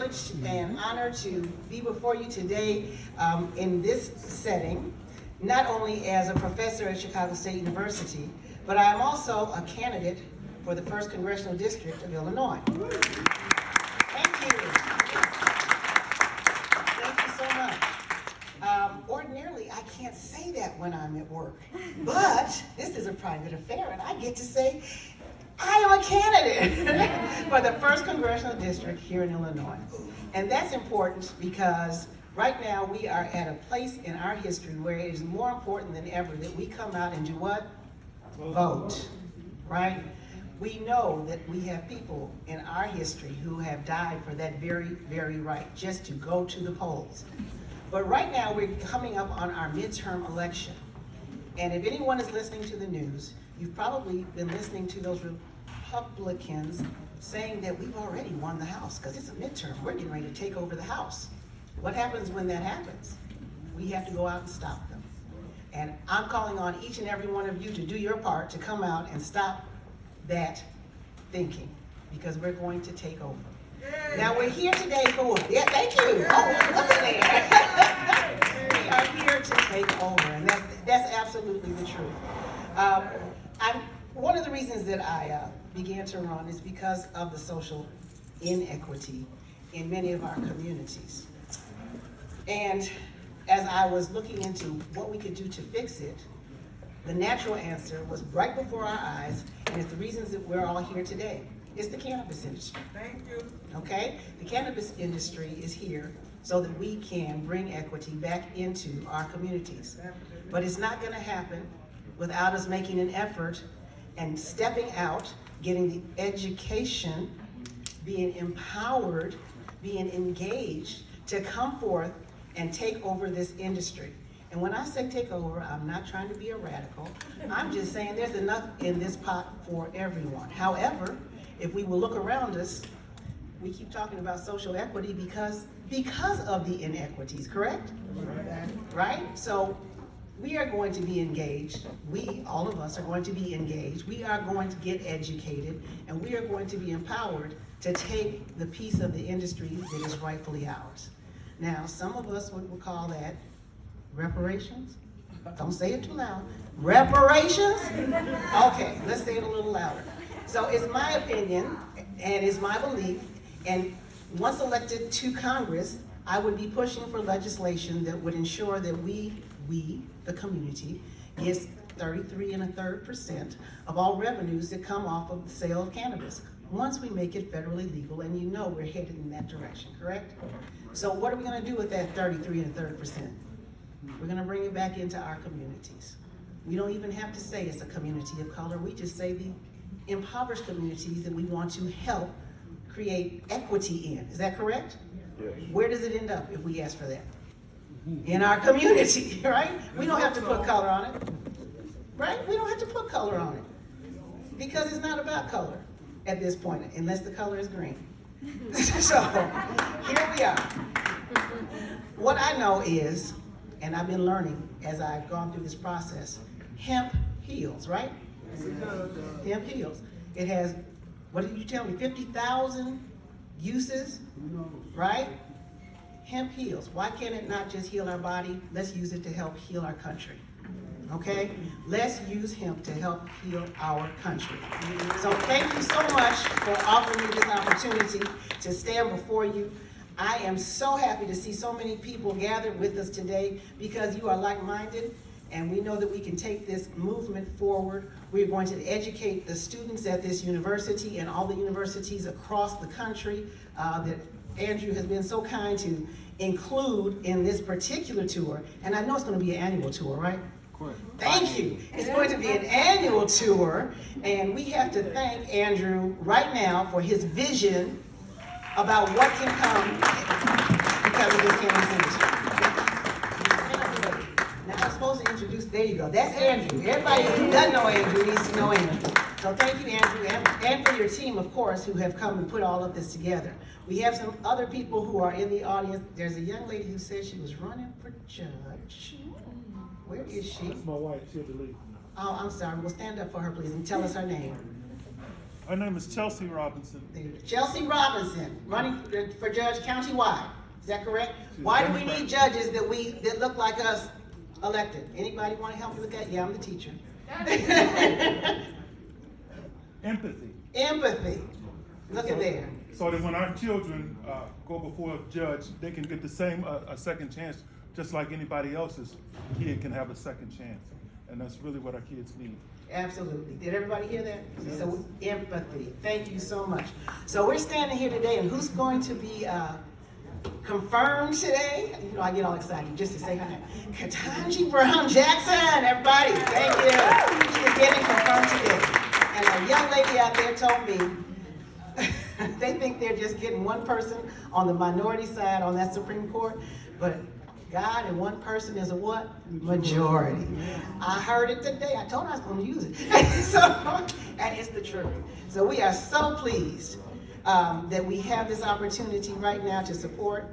privilege and honor to be before you today in this setting, not only as a professor at Chicago State University, but I am also a candidate for the 1st Congressional District of Illinois. Thank you. Thank you so much. Ordinarily, I can't say that when I'm at work, but this is a private affair, and I get to say, I am a candidate for the 1st Congressional District here in Illinois. And that's important because right now we are at a place in our history where it is more important than ever that we come out and do what? Vote, right? We know that we have people in our history who have died for that very, very right, just to go to the polls. But right now we're coming up on our midterm election. And if anyone is listening to the news, you've probably been listening to those Republicans saying that we've already won the House because it's a midterm. We're getting ready to take over the House. What happens when that happens? We have to go out and stop them. And I'm calling on each and every one of you to do your part to come out and stop that thinking because we're going to take over. Now we're here today for what? Yeah, thank you. Oh, look at there. We are here to take over, and that's absolutely the truth. One of the reasons that I began to run is because of the social inequity in many of our communities. And as I was looking into what we could do to fix it, the natural answer was right before our eyes, and it's the reasons that we're all here today. It's the cannabis industry. Thank you. Okay? The cannabis industry is here so that we can bring equity back into our communities. But it's not going to happen without us making an effort and stepping out, getting the education, being empowered, being engaged to come forth and take over this industry. And when I say take over, I'm not trying to be a radical. I'm just saying there's enough in this pot for everyone. However, if we will look around us, we keep talking about social equity because of the inequities, correct? Right? So we are going to be engaged. We, all of us, are going to be engaged. We are going to get educated, and we are going to be empowered to take the piece of the industry that is rightfully ours. Now, some of us would call that reparations. Don't say it too loud. Reparations? Okay, let's say it a little louder. So it's my opinion, and it's my belief, and once elected to Congress, I would be pushing for legislation that would ensure that we, the community, gets 33.33% of all revenues that come off of the sale of cannabis, once we make it federally legal, and you know we're headed in that direction, correct? So what are we gonna do with that 33.33%? We're gonna bring it back into our communities. We don't even have to say it's a community of color, we just say the impoverished communities that we want to help create equity in. Is that correct? Yes. Where does it end up if we ask for that? In our community, right? We don't have to put color on it, right? We don't have to put color on it because it's not about color at this point, unless the color is green. So here we are. What I know is, and I've been learning as I've gone through this process, hemp heals, right? Hemp heals. It has, what did you tell me, 50,000 uses, right? Hemp heals. Why can't it not just heal our body? Let's use it to help heal our country. Okay? Let's use hemp to help heal our country. So thank you so much for offering me this opportunity to stand before you. I am so happy to see so many people gathered with us today because you are like-minded, and we know that we can take this movement forward. We're going to educate the students at this university and all the universities across the country that Andrew has been so kind to include in this particular tour. And I know it's going to be an annual tour, right? Thank you. It's going to be an annual tour, and we have to thank Andrew right now for his vision about what can come because of this cannabis industry. Now I'm supposed to introduce, there you go, that's Andrew. Everybody who doesn't know Andrew needs to know Andrew. So thank you, Andrew, and for your team, of course, who have come and put all of this together. We have some other people who are in the audience. There's a young lady who said she was running for judge. Where is she? That's my wife, she'll be leaving. Oh, I'm sorry. Well, stand up for her, please, and tell us her name. Her name is Chelsea Robinson. Chelsea Robinson, running for judge countywide. Is that correct? She's Why do we Democrat. need judges that look like us elected? Anybody want to help me with that? Yeah, I'm the teacher. Empathy. Empathy. Look at there. So that when our children go before a judge, they can get the same a second chance, just like anybody else's kid can have a second chance. And that's really what our kids need. Absolutely. Did everybody hear that? Yes. So empathy. Thank you so much. So we're standing here today, and who's going to be confirmed today? You know, I get all excited just to say her name. Ketanji Brown Jackson, everybody. Thank you. She is getting confirmed today. And a young lady out there told me they think they're just getting one person on the minority side on that Supreme Court, but God and one person is a what? Majority. I heard it today. I told her I was going to use it. So, and it's the truth. So we are so pleased that we have this opportunity right now to support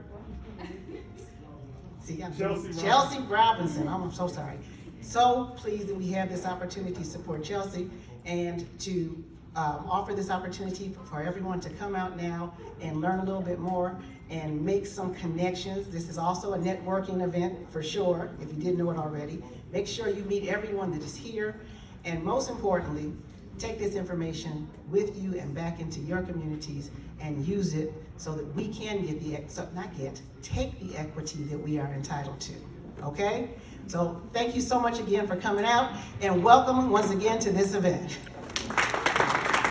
Chelsea Robinson. I'm so sorry. So pleased that we have this opportunity to support Chelsea and to offer this opportunity for everyone to come out now and learn a little bit more and make some connections. This is also a networking event for sure, if you didn't know it already. Make sure you meet everyone that is here, and most importantly, take this information with you and back into your communities and use it so that we can get take the equity that we are entitled to, okay? So thank you so much again for coming out, and welcome once again to this event.